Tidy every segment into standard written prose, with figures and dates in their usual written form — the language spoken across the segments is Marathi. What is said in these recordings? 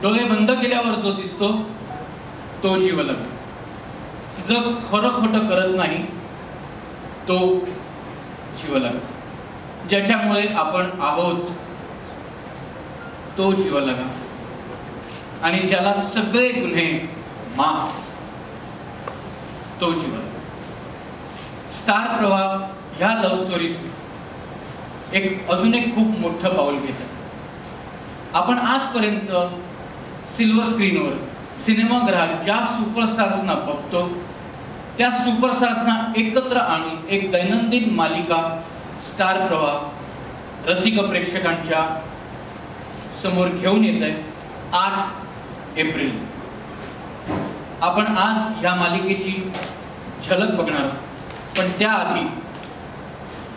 डोळे बंद केल्यावर जो दिसतो तो जीवलग. जग खरं खोटं करत नाही तो जीवलग. ज्याच्यामुळे आपण आहोत तो जीवलगा. आणि ज्याला सगळे गुन्हे माफ तो जीवलगा. स्टार प्रवाह ह्या लव्ह स्टोरीत अजून एक खूप मोठं पाऊल घेतात. आपण आजपर्यंत सिल्वर स्क्रीनवर सिनेमागृहात ज्या सुपरस्टार्सना बघतो त्या सुपरस्टार्सना एकत्र आणून एक दैनंदिन मालिका स्टार प्रवाह रसिक प्रेक्षकांच्या समोर घेऊन येत आहे. 8 एप्रिल आपण आज या मालिकेची झलक बघणार. पण त्याआधी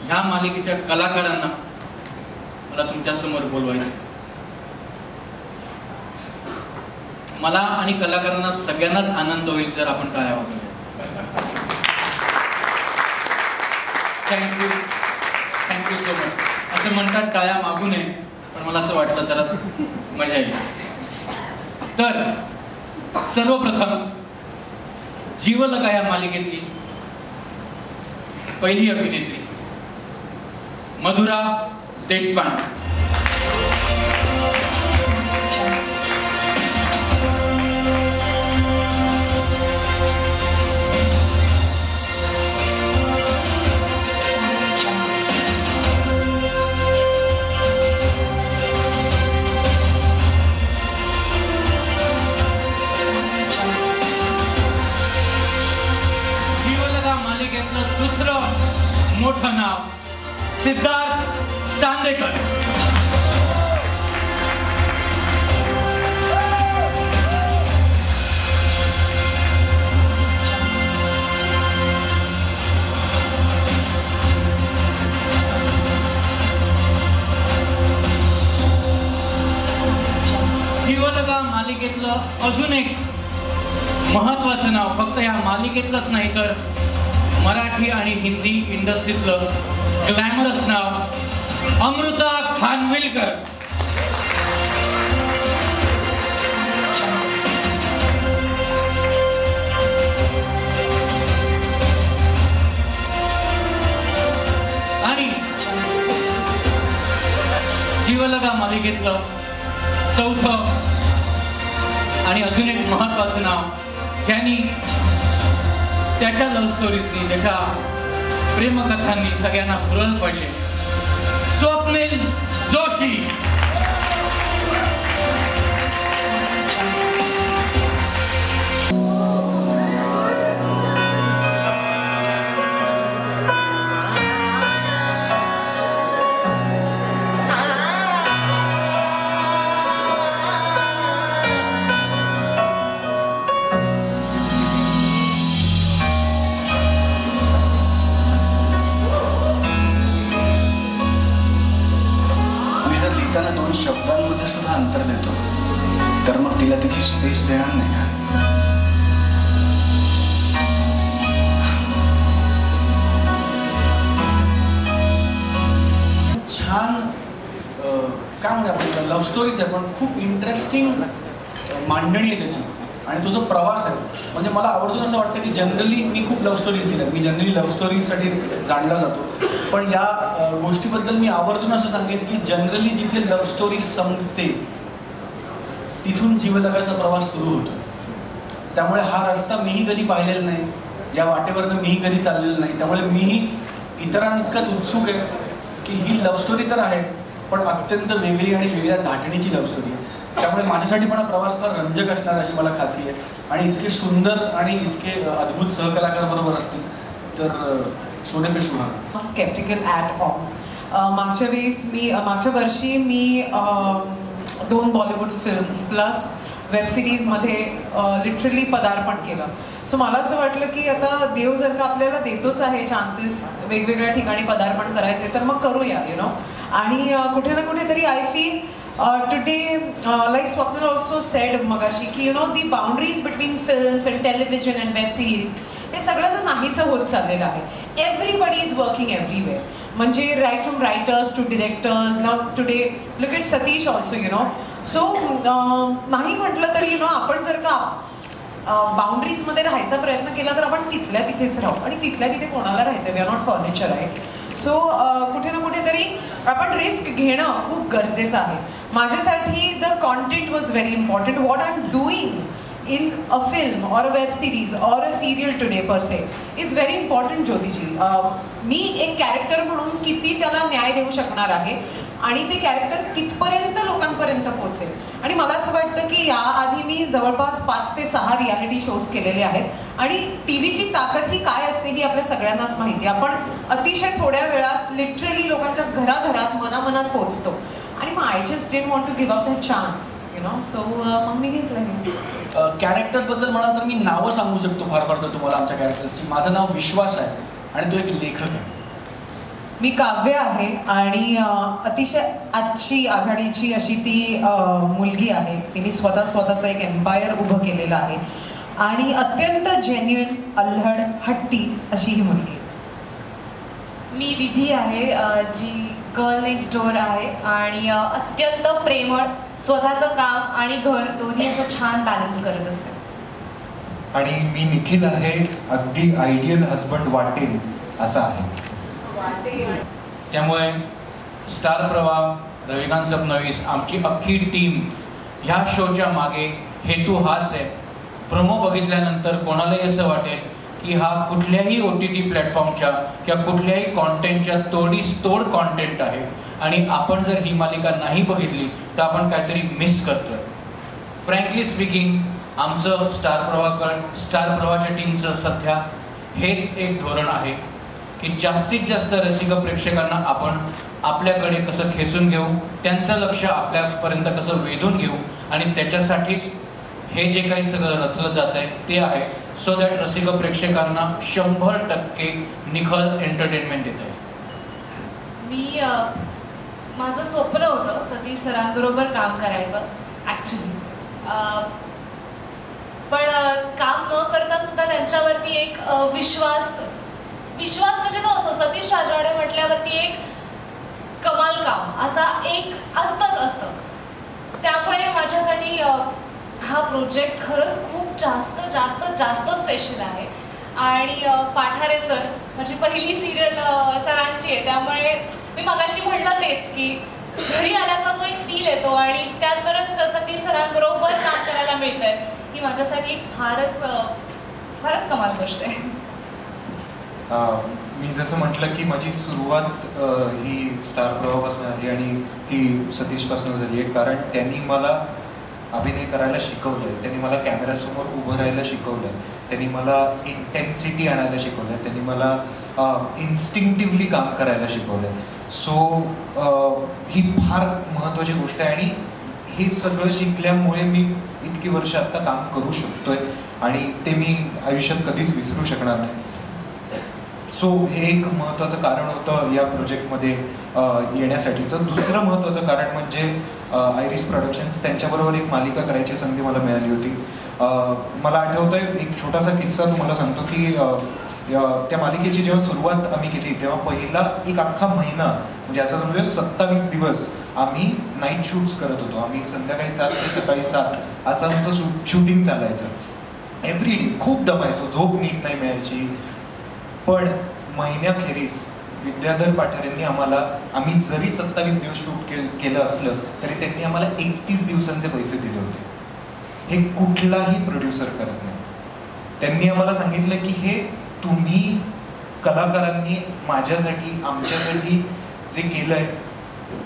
ह्या मालिकेच्या कलाकारांना मला तुमच्या समोर बोलवायचं. मला आणि कलाकारांना सगळ्यांनाच आनंद होईल जर आपण टाळ्या वाजवल्या. Thank you so much. असं म्हणतात टाळ्या मागू नये, पण मला असं वाटलं जरा मजा येईल. तर सर्वप्रथम जीवलगा या मालिकेतली पहिली अभिनेत्री मधुरा देशपांडे. दुसरं मोठं नाव सिद्धार्थ चांदेकर. जीवलगा मालिकेतलं अजून एक महत्वाचं नाव, फक्त या मालिकेतलंच नाही तर मराठी आणि हिंदी इंडस्ट्रीतलं ग्लॅमरस नाव अमृता खानविलकर. आणि जीवलगा मालिकेतलं चौथं आणि अजून एक महत्वाचं नाव, ज्यांनी त्याच्या लव्ह स्टोरीजनी त्याच्या प्रेमकथांनी सगळ्यांना भुरळ पडले, स्वप्नील जोशी. शब्दांमध्ये सुद्धा अंतर देतो तर मग तिला तिची स्पेस देणार नाही का? छान काय म्हणूया आपण लव्ह स्टोरीज आहे, पण खूप इंटरेस्टिंग मांडणी आहे त्याची. आणि तो जो प्रवास आहे म्हणजे मला आवर्जून असं वाटतं की जनरली मी खूप लव्ह स्टोरीज केल्या, मी जनरली लव्ह स्टोरीजसाठी जाणला जातो. पण या गोष्टीबद्दल मी आवर्जून असं सांगेन की जनरली जिथे लव्ह स्टोरी संपते तिथून जीवलगाचा प्रवास सुरू होतो. त्यामुळे हा रस्ता मीही कधी पाहिलेला नाही, या वाटेवरनं मीही कधी चाललेलं नाही. त्यामुळे मीही इतरांइतकाच उत्सुक आहे की ही लव्ह स्टोरी तर आहे पण अत्यंत वेगळी आणि वेगळ्या धाटणीची लव्ह स्टोरी आहे. त्यामुळे माझ्यासाठी पण हा प्रवास फार रंजक असणार अशी मला खात्री आहे. आणि इतके सुंदर आणि इतके अद्भुत सहकलाकार बरोबर असतील तर सोने पे सुहागा. Sceptical at all. मागच्या वर्षी मी 2 बॉलिवूड फिल्म्स प्लस वेब सिरीजमध्ये लिटरली पदार्पण केलं. सो मला असं वाटलं की आता देव जर का आपल्याला देतोच आहे चान्सेस वेगवेगळ्या ठिकाणी पदार्पण करायचे तर मग करूया आणि कुठे ना कुठेतरी I feel today like Swapnil also said magashi ki the boundaries between films and television and web series हे सगळं तर नाहीसं होत चाललेलं आहे. एव्हरीबडी इज वर्किंग एव्हरीवेअर म्हणजे right from writers to directors. नाव today look at Satish also so नाही म्हटलं तरी आपण जर का बाउंड्रीजमध्ये राहायचा प्रयत्न केला तर आपण तिथल्या तिथेच राहू, आणि तिथल्या तिथे कोणाला राहायचं, we are not furniture, right? So कुठे ना कुठेतरी आपण रिस्क घेणं खूप गरजेचं आहे. माझ्यासाठी the content was very important. What I am doing in a film or a web series or a serial today per se is very important, ज्योतिजी. मी एक कॅरेक्टर म्हणून किती त्याला न्याय देऊ शकणार आहे आणि ते कॅरेक्टर कितपर्यंत लोकांपर्यंत पोहोचेल. आणि मला असं वाटतं की याआधी मी जवळपास 5 ते 6 रियालिटी शोज केलेले आहेत आणि टीव्हीची ताकद ही काय असते ही आपल्या सगळ्यांनाच माहिती आहे. आपण अतिशय थोड्या वेळात लिटरली लोकांच्या घराघरात मनामनात पोहोचतो आणि मग I just didn't want to give up that chance, so मग मी घेतलं. कॅरेक्टर्स बद्दल म्हणाल तर मी नावं सांगू शकतो फार फार तर तुम्हाला आमच्या कॅरेक्टर्सची. माझं नाव विश्वास आहे आणि तो एक लेखक आहे. मी काव्य आहे आणि अतिशय आजची आघाडीची अशी ती मुलगी आहे. तिने स्वतःचं एक एम्पायर उभं केलेलं आहे आणि अत्यंत जेन्युइन, अल्हड, हट्टी अशी ही मुलगी. मी विधी आहे, जी गर्ल नेक्स्ट डोअर आहे आणि अत्यंत प्रेमळ, स्वतःचं काम आणि घर दोन्ही असं छान बॅलन्स करत असते. आणि मी निखिल आहे, अगदी आयडियल हजबंड वाटेल असा आहे. त्यामुळे स्टार प्रवाह, रविकांत सबनवीस, आमची अख्खी टीम ह्या शोच्या मागे हेतू हाच आहे. प्रोमो बघितल्यानंतर कोणालाही असं वाटेल की हा कुठल्याही OTT प्लॅटफॉर्मच्या किंवा कुठल्याही कॉन्टेंटच्या तोड कॉन्टेंट आहे आणि आपण जर ही मालिका नाही बघितली तर आपण काहीतरी मिस करतोय. फ्रँकली स्पीकिंग, आमचं स्टार प्रवाहाच्या टीमचं सध्या हेच एक धोरण आहे की जास्तीत जास्त रसिक प्रेक्षकांना आपण आपल्याकडे कसं खेचून घेऊ, त्यांचं लक्ष आपल्यापर्यंत कसं वेधून घेऊ आणि त्याच्यासाठीच हे जे काही सगळं रचलं जात आहे ते आहे, सो दॅट रसिक प्रेक्षकांना 100% निखळ एंटरटेनमेंट देत आहे. मी माझं स्वप्न होतं सतीश सरांबरोबर काम करायचं ॲक्च्युली, पण काम न करता सुद्धा त्यांच्यावरती एक विश्वास म्हणजे तो असं सतीश राजवाडे म्हटल्यावरती एक कमाल काम असा एक असतं. त्यामुळे माझ्यासाठी हा प्रोजेक्ट खरंच खूप जास्त स्पेशल आहे. आणि पाठारे सर, माझी पहिली सिरियल सरांची आहे, त्यामुळे मी मगाशी म्हटलं तेच की घरी आल्याचा जो एक फील येतो आणि त्यात परत सतीश सरांबरोबर काम करायला मिळतंय, ही माझ्यासाठी फारच कमाल गोष्ट आहे. मी जसं म्हटलं की माझी सुरुवात ही स्टार प्रवाहापासून झाली आणि ती सतीशपासून झाली आहे, कारण त्यांनी मला अभिनय करायला शिकवलं आहे, त्यांनी मला कॅमेऱ्यासमोर उभं राहायला शिकवलं आहे, त्यांनी मला इंटेन्सिटी आणायला शिकवलं आहे, त्यांनी मला इन्स्टिंक्टिव्हली काम करायला शिकवलं आहे. सो ही फार महत्त्वाची गोष्ट आहे आणि हे सगळं शिकल्यामुळे मी इतकी वर्ष आत्ता काम करू शकतोय आणि ते मी आयुष्यात कधीच विसरू शकणार नाही. सो हे एक महत्त्वाचं कारण होतं या प्रोजेक्टमध्ये येण्यासाठीचं. दुसरं महत्त्वाचं कारण म्हणजे आयरिस प्रोडक्शन्स, त्यांच्याबरोबर एक मालिका करायची संधी मला मिळाली होती. मला आठवतंय, एक छोटासा किस्सा तुम्हाला सांगतो की त्या मालिकेची जेव्हा सुरुवात आम्ही केली तेव्हा पहिला एक अख्खा महिना, म्हणजे असं समजूया 27 दिवस आम्ही नाईट शूट्स करत होतो. आम्ही संध्याकाळी 7 ते सकाळी 7 असं आमचं शूटिंग चालायचं. एव्हरी डे खूप दमायचो, झोप नीट नाही मिळायची. पण महिन्याखेरीस विद्याधर पाठारेंनी आम्ही जरी 27 दिवस शूट केलं असलं तरी त्यांनी आम्हाला 31 दिवसांचे पैसे दिले होते. हे कुठलाही प्रोड्युसर करत नाही. त्यांनी आम्हाला सांगितलं की हे तुम्ही कलाकारांनी माझ्यासाठी, आमच्यासाठी जे केलंय,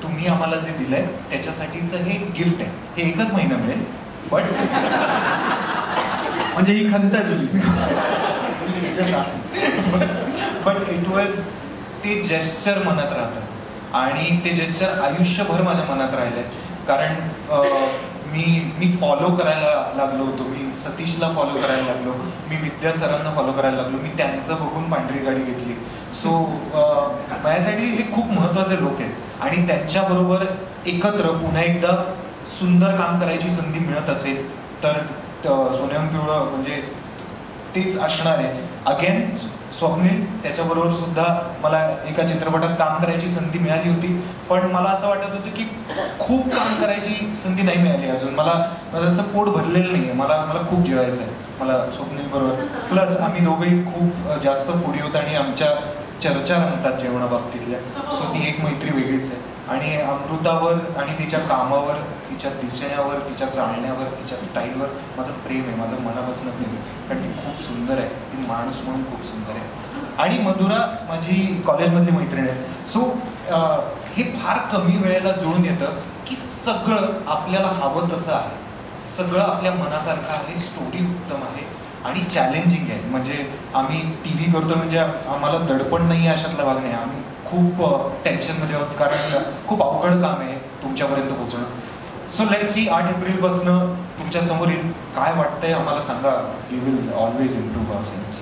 तुम्ही आम्हाला जे दिलंय त्याच्यासाठीचं हे गिफ्ट आहे. हे एकच महिना मिळेल, बट म्हणजे ही खंत आहे तुझी. बट इट वॉज, ते जेस्चर मनात राहतं आणि ते जेस्चर आयुष्यभर माझ्या मनात राहिलंय. कारण मी फॉलो करायला लागलो होतो, मी सतीशला फॉलो करायला लागलो, मी विद्या सरांना फॉलो करायला लागलो, मी त्यांचं बघून पांढरी गाडी घेतली. सो माझ्यासाठी हे खूप महत्त्वाचे लोक आहेत आणि त्यांच्याबरोबर एकत्र पुन्हा एकदा सुंदर काम करायची संधी मिळत असेल तर सोन्याहून पिवळं म्हणजे तेच असणार आहे. अगेन स्वप्नील त्याच्याबरोबर सुद्धा मला एका चित्रपटात काम करायची संधी मिळाली होती, पण मला असं वाटत होतं की खूप काम करायची संधी नाही मिळाली अजून. माझं असं पोट भरलेलं नाही आहे, मला खूप जेवायचं आहे मला स्वप्नील बरोबर. प्लस आम्ही दोघंही खूप जास्त फुडी होत आणि आमच्या चर्चा रंगतात जेवणाबाबतीतल्या. सो ती एक मैत्री वेगळीच आहे. आणि अमृतावर आणि तिच्या कामावर, तिच्या दिसण्यावर, तिच्या चालण्यावर, तिच्या स्टाईलवर माझं प्रेम आहे, माझं मनापासून प्रेम आहे. कारण ती खूप सुंदर आहे, ती माणूस म्हणून खूप सुंदर आहे. आणि मधुरा माझी कॉलेजमधली मैत्रीण आहे. सो हे फार कमी वेळेला जुळून येतं की सगळं आपल्याला हवं तसं आहे, सगळं आपल्या मनासारखं आहे, स्टोरी उत्तम आहे आणि चॅलेंजिंग आहे. म्हणजे आम्ही TV करतो म्हणजे आम्हाला दडपण नाही आहे अशातला भाग नाही. आम्ही खूप टेन्शनमध्ये आहोत कारण खूप अवघड काम आहे तुमच्यापर्यंत पोहोचणं. सो लेट्स सी 8 एप्रिलपासून तुमच्या समोर येईल. काय वाटतंय आम्हाला सांगा. We will always improve our selves.